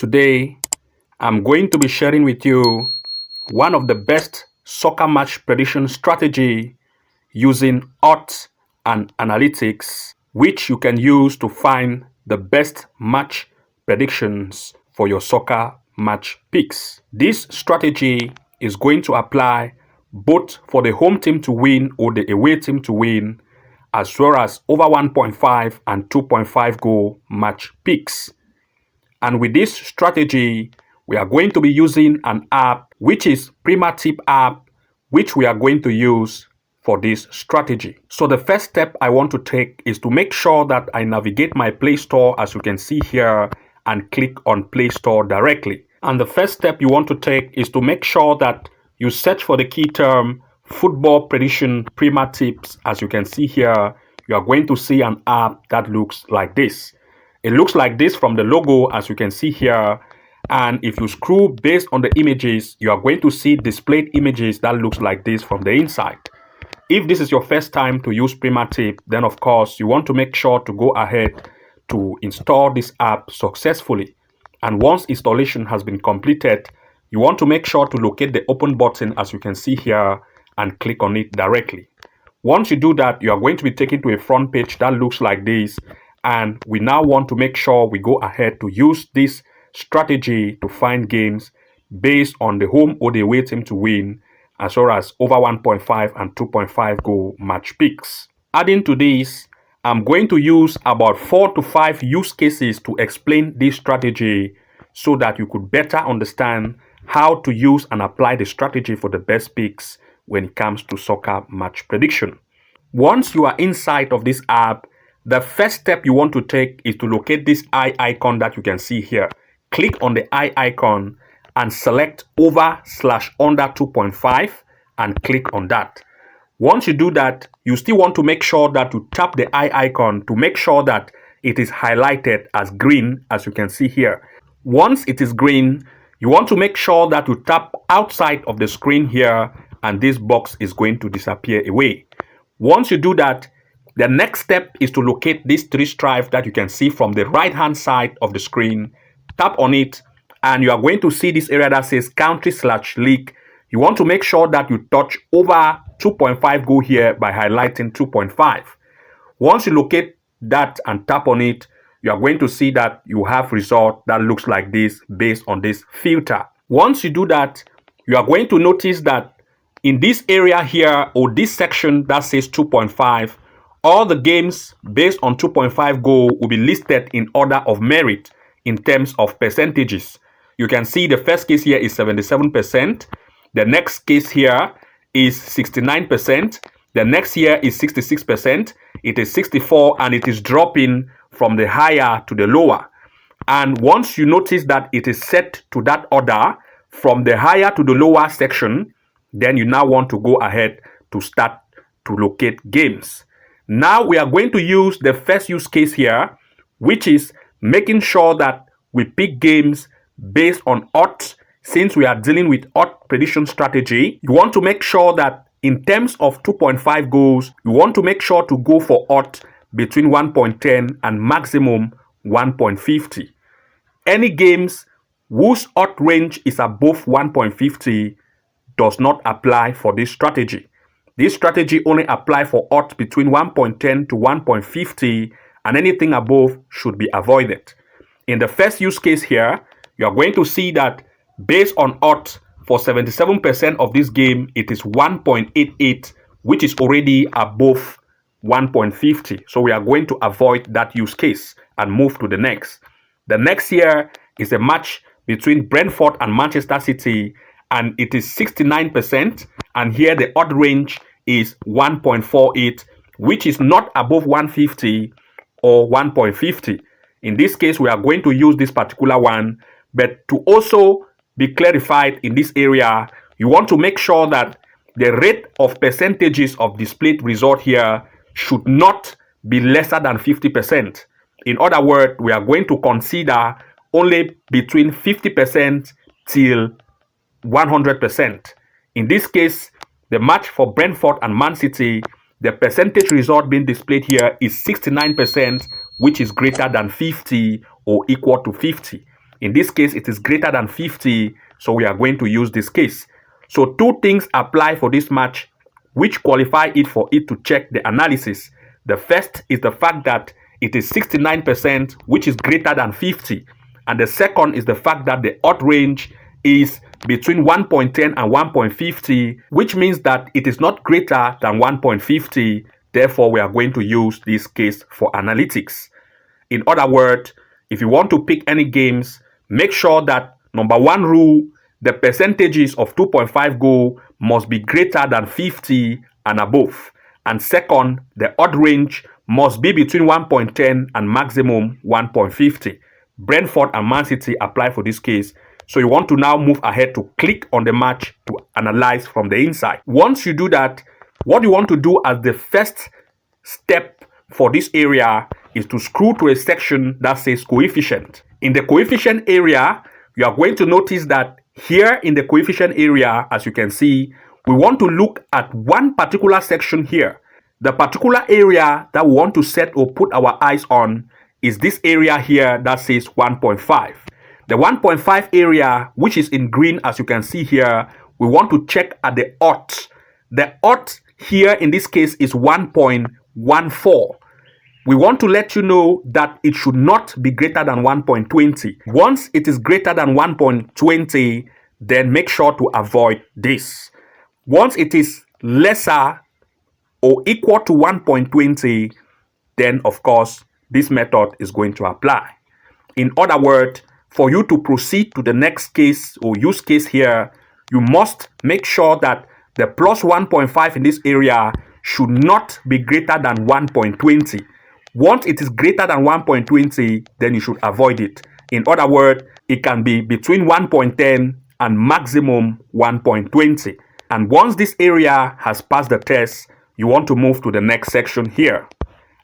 Today, I'm going to be sharing with you one of the best soccer match prediction strategy using odds and analytics, which you can use to find the best match predictions for your soccer match picks. This strategy is going to apply both for the home team to win or the away team to win, as well as over 1.5 and 2.5 goal match picks. And with this strategy, we are going to be using an app which is PrimaTip app, which we are going to use for this strategy. So the first step I want to take is to make sure that I navigate my Play Store, as you can see here, and click on Play Store directly. And the first step you want to take is to make sure that you search for the key term Football Prediction PrimaTips. As you can see here, you are going to see an app that looks like this. It looks like this from the logo, as you can see here. And if you scroll based on the images, you are going to see displayed images that looks like this from the inside. If this is your first time to use PrimaTip, then of course you want to make sure to go ahead to install this app successfully. And once installation has been completed, you want to make sure to locate the open button, as you can see here, and click on it directly. Once you do that, you are going to be taken to a front page that looks like this. And we now want to make sure we go ahead to use this strategy to find games based on the home or the away team to win, as well as over 1.5 and 2.5 goal match picks. Adding to this, I'm going to use about 4 to 5 use cases to explain this strategy so that you could better understand how to use and apply the strategy for the best picks when it comes to soccer match prediction. Once you are inside of this app, the first step you want to take is to locate this eye icon that you can see here. Click on the eye icon and select over/under 2.5 and click on that. Once you do that, you still want to make sure that you tap the eye icon to make sure that it is highlighted as green, as you can see here. Once it is green, you want to make sure that you tap outside of the screen here, and this box is going to disappear away. Once you do that, the next step is to locate this 3 stripe that you can see from the right hand side of the screen. Tap on it and you are going to see this area that says country/league. You want to make sure that you touch over 2.5 goal here by highlighting 2.5. Once you locate that and tap on it, you are going to see that you have result that looks like this based on this filter. Once you do that, you are going to notice that in this area here, or this section that says 2.5, all the games based on 2.5 goal will be listed in order of merit in terms of percentages. You can see the first case here is 77%. The next case here is 69%. The next here is 66%. It is 64%, and it is dropping from the higher to the lower. And once you notice that it is set to that order from the higher to the lower section, then you now want to go ahead to start to locate games. Now we are going to use the first use case here, which is making sure that we pick games based on odds. Since we are dealing with odd prediction strategy, you want to make sure that in terms of 2.5 goals, you want to make sure to go for odds between 1.10 and maximum 1.50. Any games whose odd range is above 1.50 does not apply for this strategy. This strategy only applies for odds between 1.10 to 1.50, and anything above should be avoided. In the first use case here, you are going to see that based on odds for 77% of this game, it is 1.88, which is already above 1.50. So we are going to avoid that use case and move to the next. The next here is a match between Brentford and Manchester City, and it is 69%, and here the odd range is 1.48, which is not above 150 or 1.50. In this case, we are going to use this particular one, but to also be clarified in this area, you want to make sure that the rate of percentages of displayed result here should not be lesser than 50%. In other words, we are going to consider only between 50% till 100%. In this case, the match for Brentford and Man City, the percentage result being displayed here is 69%, which is greater than 50 or equal to 50. In this case, it is greater than 50, so we are going to use this case. So two things apply for this match which qualify it for it to check the analysis. The first is the fact that it is 69%, which is greater than 50. And the second is the fact that the odd range is between 1.10 and 1.50, which means that it is not greater than 1.50. Therefore, we are going to use this case for analytics. In other words, if you want to pick any games, make sure that number one rule, the percentages of 2.5 goal must be greater than 50 and above. And second, the odd range must be between 1.10 and maximum 1.50. Brentford and Man City apply for this case. So you want to now move ahead to click on the match to analyze from the inside. Once you do that, what you want to do as the first step for this area is to scroll to a section that says coefficient. In the coefficient area, you are going to notice that here in the coefficient area, as you can see, we want to look at one particular section here. The particular area that we want to set or put our eyes on is this area here that says 1.5. The 1.5 area, which is in green, as you can see here, we want to check at the odds. The odds here in this case is 1.14. We want to let you know that it should not be greater than 1.20. Once it is greater than 1.20, then make sure to avoid this. Once it is lesser or equal to 1.20, then of course, this method is going to apply. In other words, for you to proceed to the next case or use case here, you must make sure that the plus 1.5 in this area should not be greater than 1.20. Once it is greater than 1.20, then you should avoid it. In other words, it can be between 1.10 and maximum 1.20. And once this area has passed the test, you want to move to the next section here.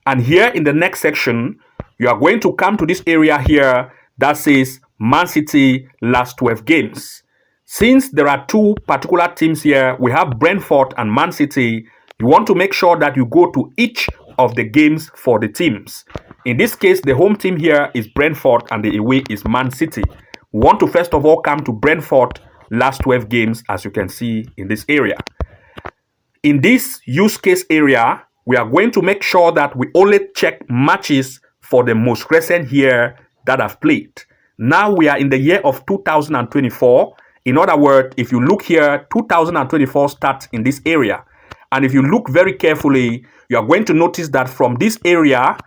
And here in the next section, you are going to come to this area here that says Man City last 12 games. Since there are two particular teams here, we have Brentford and Man City, you want to make sure that you go to each of the games for the teams. In this case, the home team here is Brentford and the away is Man City. We want to first of all come to Brentford last 12 games, as you can see in this area. In this use case area, we are going to make sure that we only check matches for the most recent year that have played. Now we are in the year of 2024. In other words, if you look here, 2024 starts in this area. And if you look very carefully, you are going to notice that from this area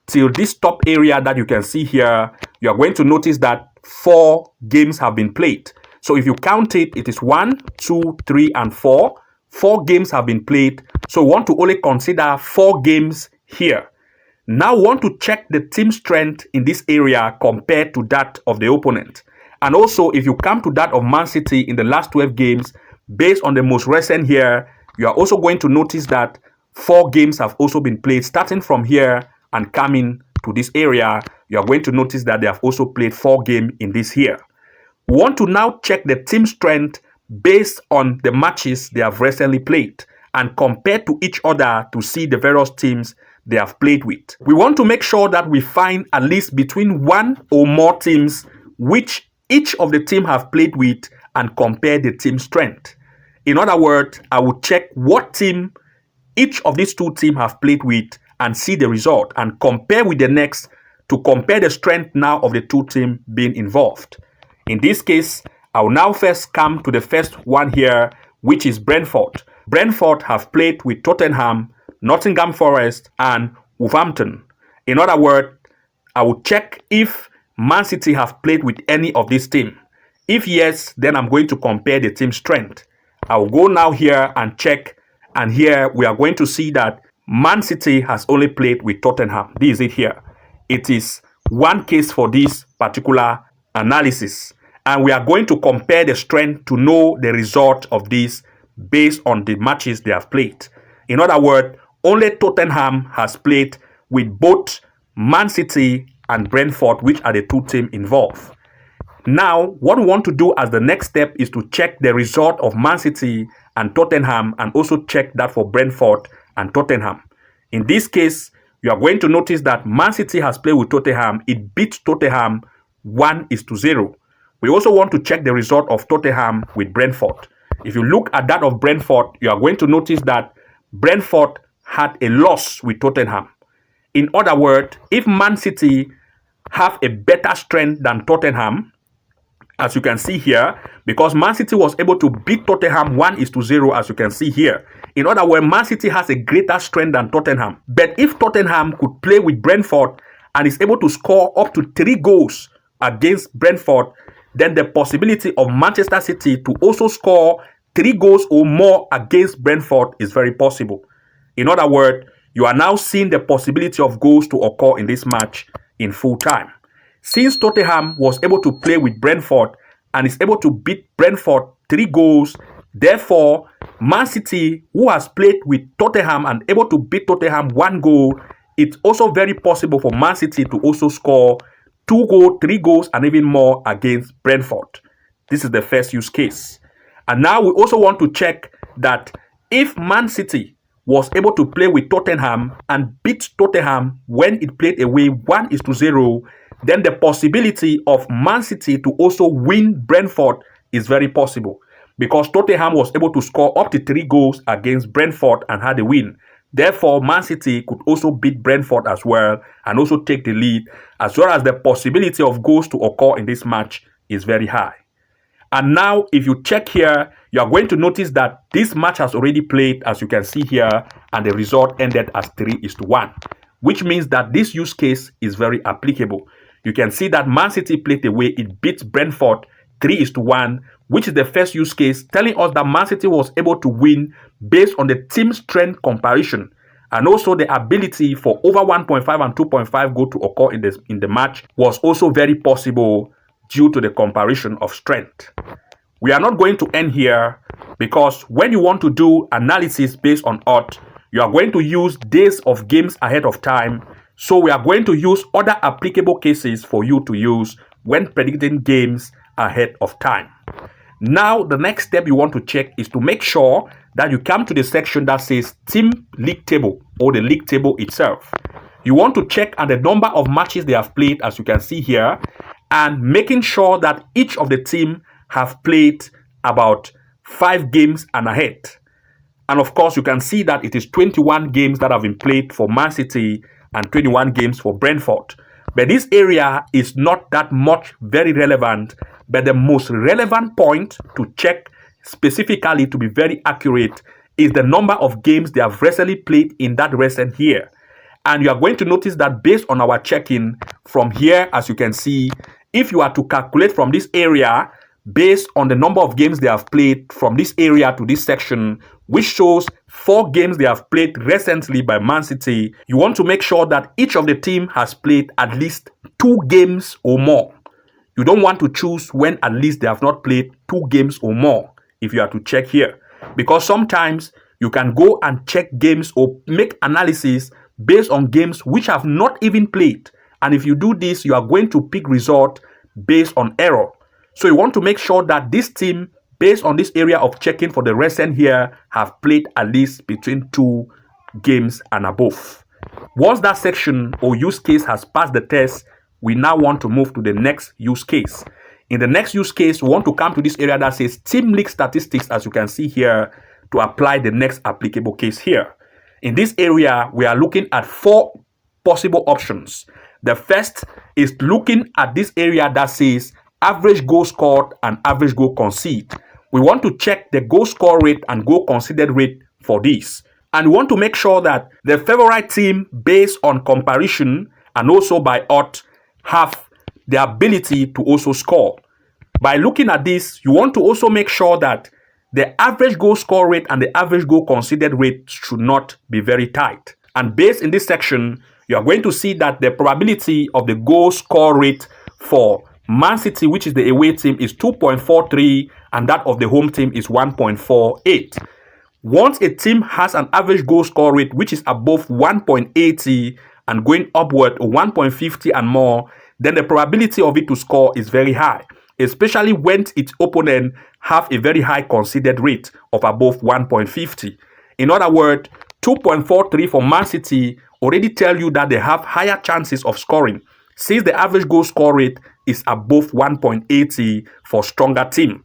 till this top area that you can see here, you are going to notice that 4 games have been played. So if you count it, it is 1, 2, 3, and 4. 4 games have been played. So we want to only consider 4 games here. Now we want to check the team strength in this area compared to that of the opponent. And also, if you come to that of Man City in the last 12 games, based on the most recent here, you are also going to notice that 4 games have also been played. Starting from here and coming to this area, you are going to notice that they have also played 4 games in this here. We want to now check the team strength based on the matches they have recently played and compare to each other to see the various teams they have played with. We want to make sure that we find at least between 1 or more teams which each of the team have played with and compare the team strength. In other words, I will check what team each of these 2 teams have played with and see the result and compare with the next to compare the strength now of the 2 teams being involved. In this case, I will now first come to the first one here, which is Brentford. Brentford have played with Tottenham, Nottingham Forest, and Wolverhampton. In other words, I will check if Man City have played with any of these teams. If yes, then I'm going to compare the team strength. I will go now here and check, and here we are going to see that Man City has only played with Tottenham. This is it here. It is one case for this particular analysis, and we are going to compare the strength to know the result of this based on the matches they have played. In other words, only Tottenham has played with both Man City and Brentford, which are the 2 teams involved. Now, what we want to do as the next step is to check the result of Man City and Tottenham and also check that for Brentford and Tottenham. In this case, you are going to notice that Man City has played with Tottenham. It beat Tottenham 1:0. We also want to check the result of Tottenham with Brentford. If you look at that of Brentford, you are going to notice that Brentford had a loss with Tottenham. In other words, if Man City have a better strength than Tottenham, as you can see here, because Man City was able to beat Tottenham 1:0, as you can see here. In other words, Man City has a greater strength than Tottenham. But if Tottenham could play with Brentford and is able to score up to 3 goals against Brentford, then the possibility of Manchester City to also score 3 goals or more against Brentford is very possible. In other words, you are now seeing the possibility of goals to occur in this match in full time. Since Tottenham was able to play with Brentford and is able to beat Brentford 3 goals, therefore, Man City, who has played with Tottenham and able to beat Tottenham 1 goal, it's also very possible for Man City to also score 2 goals, 3 goals, and even more against Brentford. This is the first use case. And now we also want to check that if Man City was able to play with Tottenham and beat Tottenham when it played away 1:0, then the possibility of Man City to also win Brentford is very possible, because Tottenham was able to score up to 3 goals against Brentford and had a win. Therefore, Man City could also beat Brentford as well and also take the lead, as well as the possibility of goals to occur in this match is very high. And now, if you check here, you are going to notice that this match has already played, as you can see here, and the result ended as 3:1, which means that this use case is very applicable. You can see that Man City played away, it beat Brentford 3:1, which is the first use case, telling us that Man City was able to win based on the team strength comparison, and also the ability for over 1.5 and 2.5 goal to occur in the match was also very possible due to the comparison of strength. We are not going to end here, because when you want to do analysis based on odds, you are going to use days of games ahead of time. So we are going to use other applicable cases for you to use when predicting games ahead of time. Now, the next step you want to check is to make sure that you come to the section that says team league table, or the league table itself. You want to check on the number of matches they have played, as you can see here, and making sure that each of the team have played about 5 games and ahead. And of course, you can see that it is 21 games that have been played for Man City and 21 games for Brentford. But this area is not that much very relevant, but the most relevant point to check specifically, to be very accurate, is the number of games they have recently played in that recent year. And you are going to notice that based on our checking from here, as you can see, if you are to calculate from this area, based on the number of games they have played from this area to this section, which shows 4 games they have played recently by Man City, you want to make sure that each of the team has played at least 2 games or more. You don't want to choose when at least they have not played 2 games or more if you are to check here, because sometimes you can go and check games or make analysis based on games which have not even played. And if you do this, you are going to pick result based on error. So you want to make sure that this team, based on this area of checking for the recent here, have played at least between 2 games and above. Once that section or use case has passed the test, we now want to move to the next use case. In the next use case, we want to come to this area that says team league statistics, as you can see here, to apply the next applicable case here. In this area, we are looking at 4 possible options. The first is looking at this area that says average goal scored and average goal conceded. We want to check the goal score rate and goal conceded rate for this. And we want to make sure that the favorite team, based on comparison and also by odds, have the ability to also score. By looking at this, you want to also make sure that the average goal score rate and the average goal conceded rate should not be very tight. And based in this section, you are going to see that the probability of the goal score rate for Man City, which is the away team, is 2.43, and that of the home team is 1.48. Once a team has an average goal score rate which is above 1.80 and going upward or 1.50 and more, then the probability of it to score is very high, especially when its opponent have a very high conceded rate of above 1.50. In other words, 2.43 for Man City already tell you that they have higher chances of scoring. since the average goal score rate is above 1.80 for stronger team.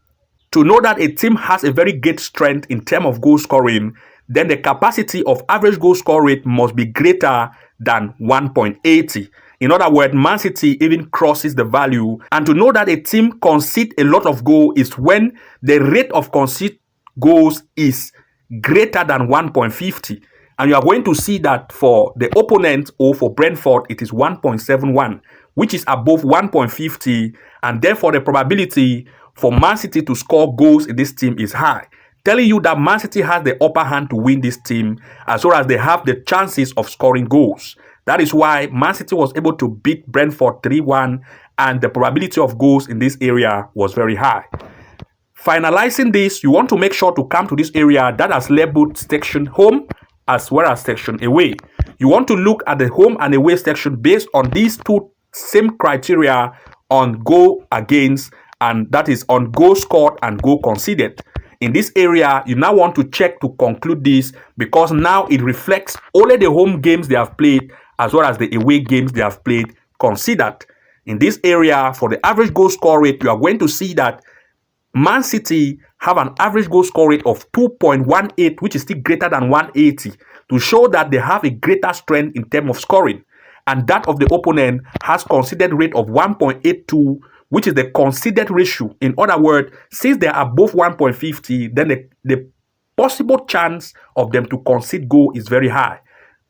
To know that a team has a very great strength in terms of goal scoring, then the capacity of average goal score rate must be greater than 1.80. In other words, Man City even crosses the value. And to know that a team concedes a lot of goals is when the rate of conceded goals is greater than 1.50. And you are going to see that for the opponent or for Brentford, it is 1.71, which is above 1.50. And therefore, the probability for Man City to score goals in this team is high, telling you that Man City has the upper hand to win this team as well as they have the chances of scoring goals. That is why Man City was able to beat Brentford 3-1 and the probability of goals in this area was very high. Finalizing this, you want to make sure to come to this area that has labeled section home as well as section away. You want to look at the home and away section based on these two same criteria on goal against, and that is on goal scored and goal conceded. In this area, you now want to check to conclude this because now it reflects only the home games they have played as well as the away games they have played considered. In this area, for the average goal score rate, you are going to see that Man City have an average goal score rate of 2.18, which is still greater than 180, to show that they have a greater strength in terms of scoring. And that of the opponent has conceded rate of 1.82, which is the conceded ratio. In other words, since they are above 1.50, then the possible chance of them to concede goal is very high.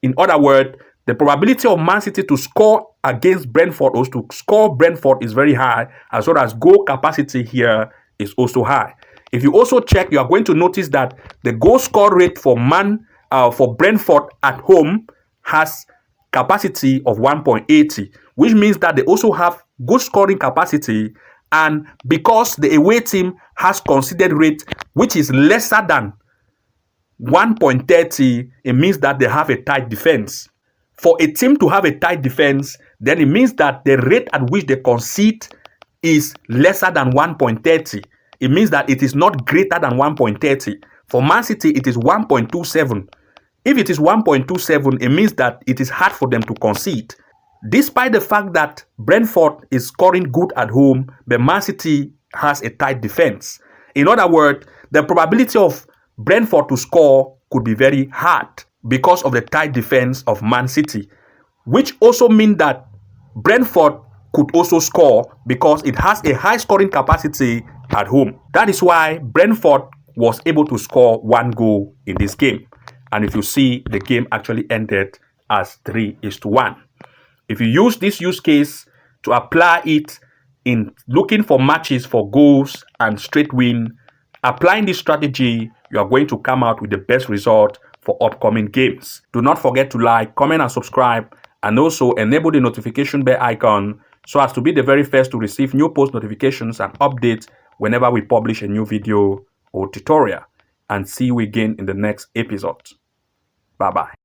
In other words, the probability of Man City to score against Brentford or to score Brentford is very high, as well as goal capacity here is also high. If you also check, you are going to notice that the goal score rate for Brentford at home has capacity of 1.80, which means that they also have good scoring capacity. And because the away team has conceded rate which is lesser than 1.30, it means that they have a tight defense. For a team to have a tight defense, then it means that the rate at which they concede is lesser than 1.30. It means that it is not greater than 1.30. For Man City, it is 1.27. If it is 1.27, it means that it is hard for them to concede. Despite the fact that Brentford is scoring good at home, but Man City has a tight defense. In other words, the probability of Brentford to score could be very hard because of the tight defense of Man City, which also means that Brentford could also score because it has a high scoring capacity at home. That is why Brentford was able to score 1 goal in this game. And if you see, the game actually ended as 3-1. If you use this use case to apply it in looking for matches for goals and straight win, applying this strategy, you are going to come out with the best result for upcoming games. Do not forget to like, comment, and subscribe, and also enable the notification bell icon so as to be the very first to receive new post notifications and updates whenever we publish a new video or tutorial. And see you again in the next episode. Bye-bye.